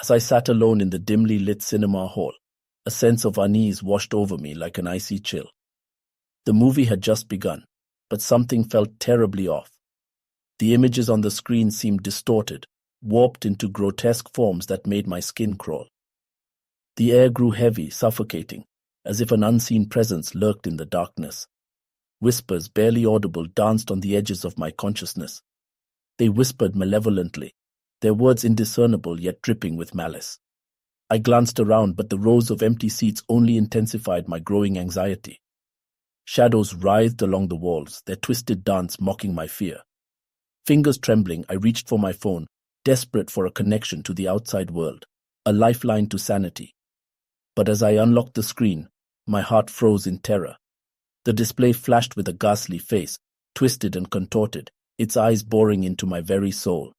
As I sat alone in the dimly lit cinema hall, a sense of unease washed over me like an icy chill. The movie had just begun, but something felt terribly off. The images on the screen seemed distorted, warped into grotesque forms that made my skin crawl. The air grew heavy, suffocating, as if an unseen presence lurked in the darkness. Whispers, barely audible, danced on the edges of my consciousness. They whispered malevolently, their words indiscernible yet dripping with malice. I glanced around, but the rows of empty seats only intensified my growing anxiety. Shadows writhed along the walls, their twisted dance mocking my fear. Fingers trembling, I reached for my phone, desperate for a connection to the outside world, a lifeline to sanity. But as I unlocked the screen, my heart froze in terror. The display flashed with a ghastly face, twisted and contorted, its eyes boring into my very soul.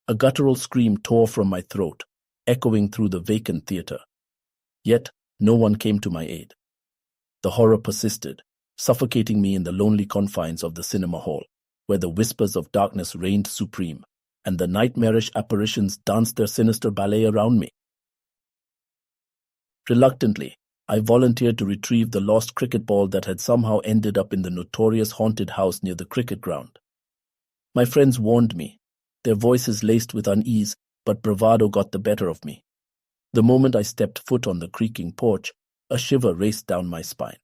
A guttural scream tore from my throat, echoing through the vacant theater. Yet, no one came to my aid. The horror persisted, suffocating me in the lonely confines of the cinema hall, where the whispers of darkness reigned supreme, and the nightmarish apparitions danced their sinister ballet around me. Reluctantly, I volunteered to retrieve the lost cricket ball that had somehow ended up in the notorious haunted house near the cricket ground. My friends warned me, their voices laced with unease, but bravado got the better of me. The moment I stepped foot on the creaking porch, a shiver raced down my spine.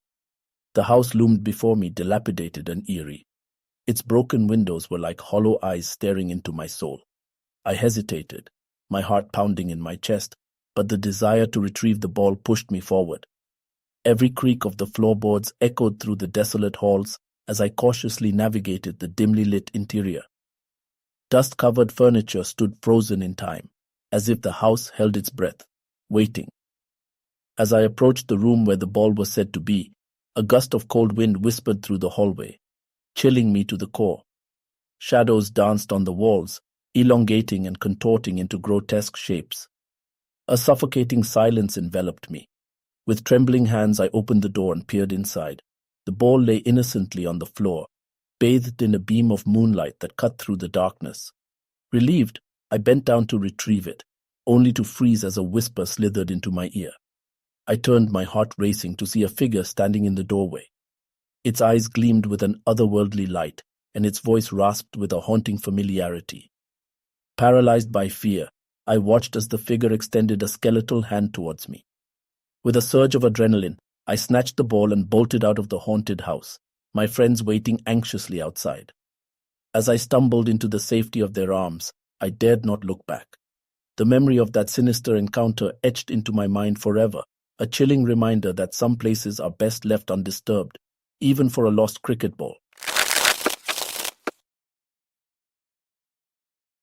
The house loomed before me, dilapidated and eerie. Its broken windows were like hollow eyes staring into my soul. I hesitated, my heart pounding in my chest, but the desire to retrieve the ball pushed me forward. Every creak of the floorboards echoed through the desolate halls as I cautiously navigated the dimly lit interior. Dust-covered furniture stood frozen in time, as if the house held its breath, waiting. As I approached the room where the ball was said to be, a gust of cold wind whispered through the hallway, chilling me to the core. Shadows danced on the walls, elongating and contorting into grotesque shapes. A suffocating silence enveloped me. With trembling hands, I opened the door and peered inside. The ball lay innocently on the floor, bathed in a beam of moonlight that cut through the darkness. Relieved, I bent down to retrieve it, only to freeze as a whisper slithered into my ear. I turned, my heart racing, to see a figure standing in the doorway. Its eyes gleamed with an otherworldly light, and its voice rasped with a haunting familiarity. Paralyzed by fear, I watched as the figure extended a skeletal hand towards me. With a surge of adrenaline, I snatched the ball and bolted out of the haunted house, my friends waiting anxiously outside. As I stumbled into the safety of their arms, I dared not look back. The memory of that sinister encounter etched into my mind forever, a chilling reminder that some places are best left undisturbed, even for a lost cricket ball.